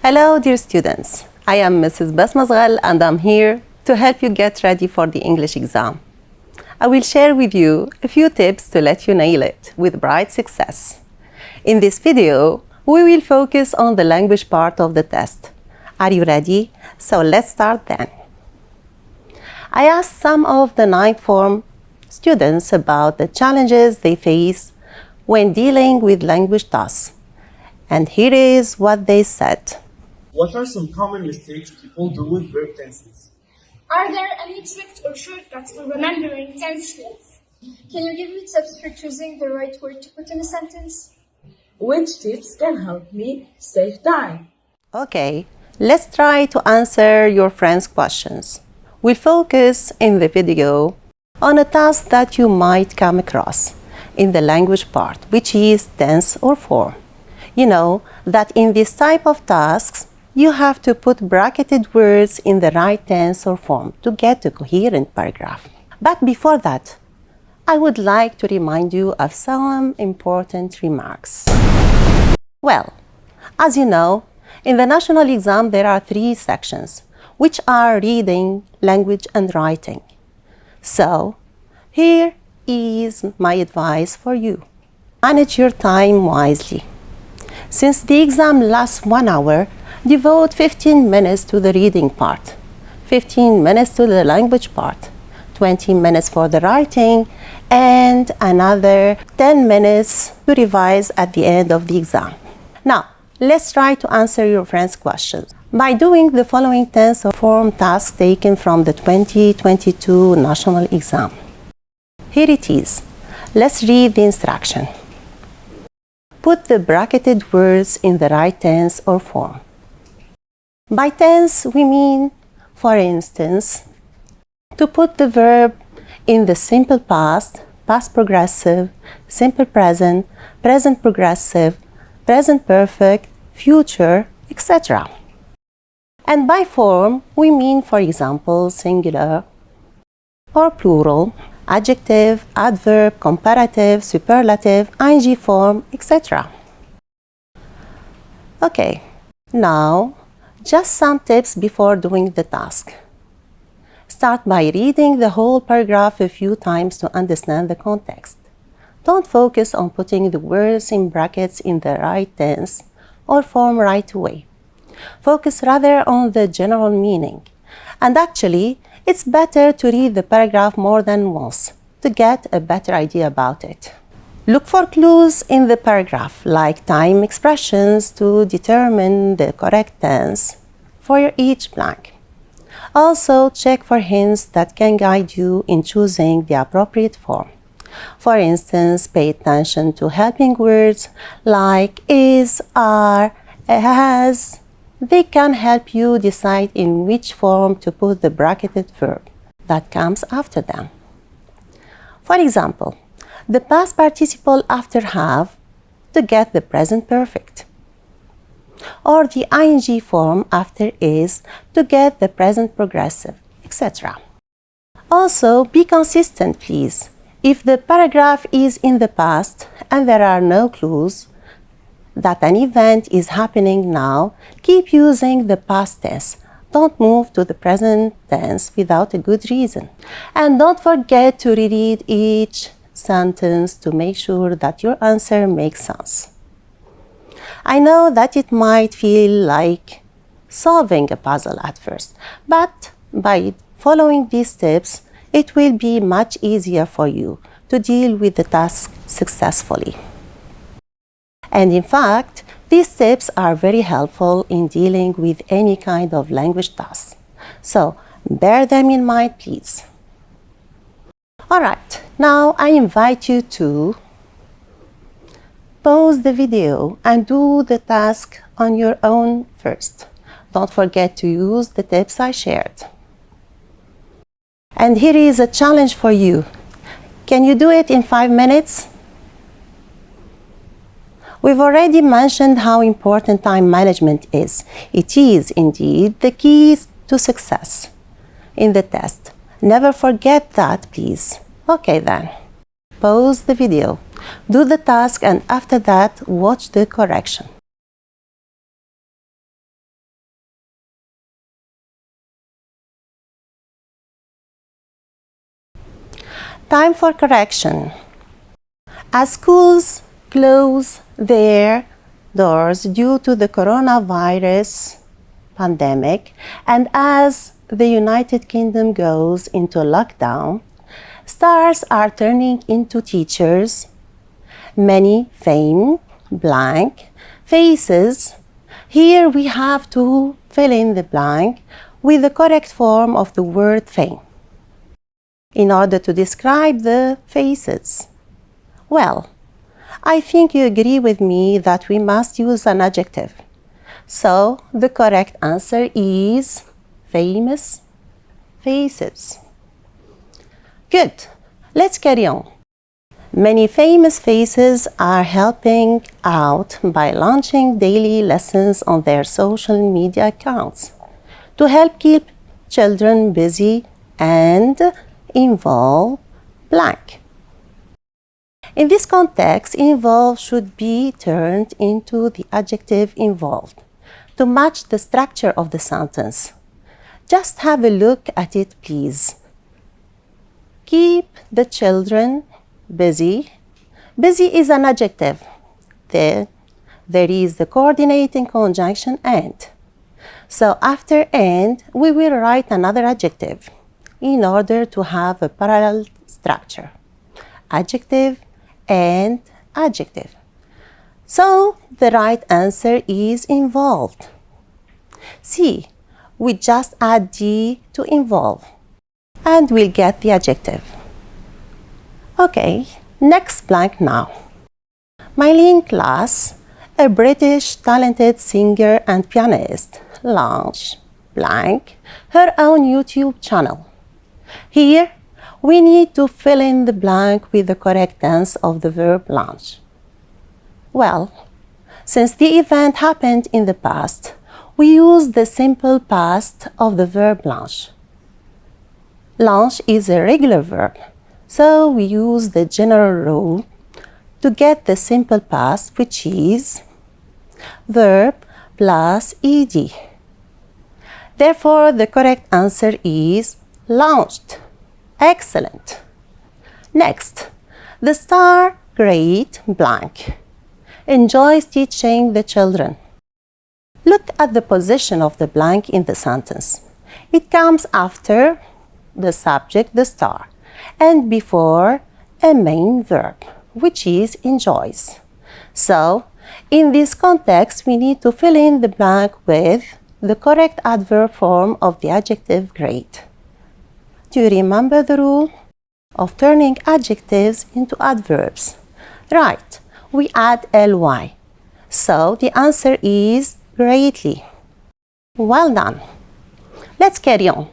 Hello, dear students. I am Mrs. Basmazghal and I'm here to help you get ready for the English exam. I will share with you a few tips to let you nail it with bright success. In this video, we will focus on the language part of the test. Are you ready? So let's start then. I asked some of the ninth form students about the challenges they face when dealing with language tasks. And here is what they said. What are some common mistakes people do with verb tenses? Are there any tricks or shortcuts for remembering tenses? Can you give me tips for choosing the right word to put in a sentence? Which tips can help me save time? Okay, let's try to answer your friends' questions. We'll focus in the video on a task that you might come across in the language part, which is tense or form. You know that in this type of tasks, you have to put bracketed words in the right tense or form to get a coherent paragraph. But before that, I would like to remind you of some important remarks. Well, as you know, in the national exam there are 3 sections, which are reading, language, and writing. So, here is my advice for you. Manage your time wisely. Since the exam lasts 1 hour, devote 15 minutes to the reading part, 15 minutes to the language part, 20 minutes for the writing, and another 10 minutes to revise at the end of the exam. Now, let's try to answer your friends' questions by doing the following tense or form tasks taken from the 2022 national exam. Here it is. Let's read the instruction. Put the bracketed words in the right tense or form. By tense, we mean, for instance, to put the verb in the simple past, past progressive, simple present, present progressive, present perfect, future, etc. And by form, we mean, for example, singular or plural, adjective, adverb, comparative, superlative, ing form, etc. Okay, now just some tips before doing the task. Start by reading the whole paragraph a few times to understand the context. Don't focus on putting the words in brackets in the right tense or form right away. Focus rather on the general meaning. And actually, it's better to read the paragraph more than once to get a better idea about it. Look for clues in the paragraph, like time expressions to determine the correct tense for each blank. Also, check for hints that can guide you in choosing the appropriate form. For instance, pay attention to helping words like is, are, has. They can help you decide in which form to put the bracketed verb that comes after them. For example, the past participle after have to get the present perfect, or the ing form after is to get the present progressive, etc. Also, be consistent, please. If the paragraph is in the past and there are no clues that an event is happening now, keep using the past tense. Don't move to the present tense without a good reason. And don't forget to reread each sentence to make sure that your answer makes sense. I know that it might feel like solving a puzzle at first, but by following these tips, it will be much easier for you to deal with the task successfully. And in fact, these tips are very helpful in dealing with any kind of language task. So, bear them in mind, please. Alright, now I invite you to pause the video and do the task on your own first. Don't forget to use the tips I shared. And here is a challenge for you. Can you do it in 5 minutes? We've already mentioned how important time management is. It is indeed the key to success in the test. Never forget that, please. Okay then. Pause the video, do the task, and after that, watch the correction. Time for correction. As schools close their doors due to the coronavirus pandemic, and as the United Kingdom goes into lockdown, stars are turning into teachers. Many fame, blank, faces. Here we have to fill in the blank with the correct form of the word fame in order to describe the faces. Well, I think you agree with me that we must use an adjective. So the correct answer is famous faces. Good. Let's carry on. Many famous faces are helping out by launching daily lessons on their social media accounts to help keep children busy and involve blank. In this context, involve should be turned into the adjective involved to match the structure of the sentence. Just have a look at it, please. Keep the children busy. Busy is an adjective. There is the coordinating conjunction and. So after and, we will write another adjective in order to have a parallel structure. Adjective and adjective. So the right answer is involved. See, we just add D to involve and we'll get the adjective. Okay, next blank now. Mylene Class, a British talented singer and pianist, launched blank her own YouTube channel. Here, we need to fill in the blank with the correct tense of the verb launch. Well, since the event happened in the past, we use the simple past of the verb launch. Launch is a regular verb, so we use the general rule to get the simple past, which is verb plus ed. Therefore, the correct answer is launched. Excellent. Next, the star great blank enjoys teaching the children. Look at the position of the blank in the sentence. It comes after the subject, the star, and before a main verb, which is enjoys. So, in this context, we need to fill in the blank with the correct adverb form of the adjective great. Do you remember the rule of turning adjectives into adverbs? Right, we add ly. So the answer is greatly. Well done. Let's carry on.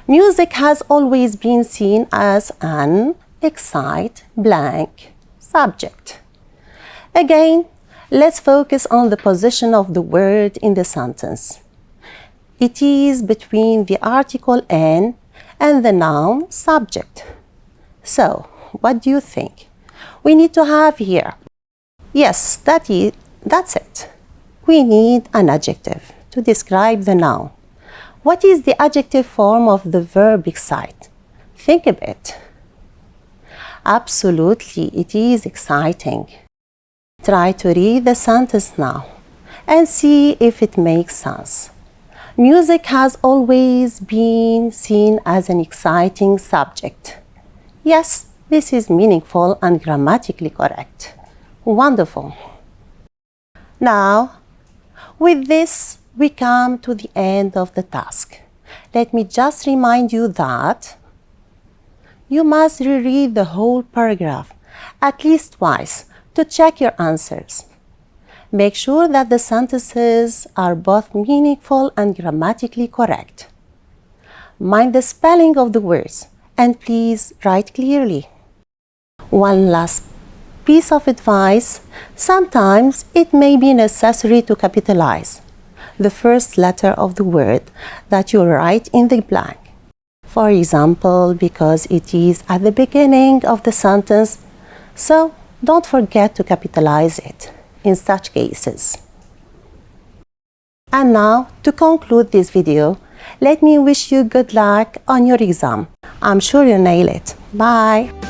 Music has always been seen as an excite blank subject. Again, let's focus on the position of the word in the sentence. It is between the article an and the noun subject. So, what do you think we need to have here? Yes, that's it. We need an adjective to describe the noun. What is the adjective form of the verb excite? Think a bit. Absolutely, it is exciting. Try to read the sentence now and see if it makes sense. Music has always been seen as an exciting subject. Yes, this is meaningful and grammatically correct. Wonderful. Now, with this, we come to the end of the task. Let me just remind you that you must reread the whole paragraph at least twice to check your answers. Make sure that the sentences are both meaningful and grammatically correct. Mind the spelling of the words and please write clearly. One last piece of advice, sometimes it may be necessary to capitalize the first letter of the word that you write in the blank. For example, because it is at the beginning of the sentence, so don't forget to capitalize it in such cases. And now, to conclude this video, let me wish you good luck on your exam. I'm sure you'll nail it. Bye.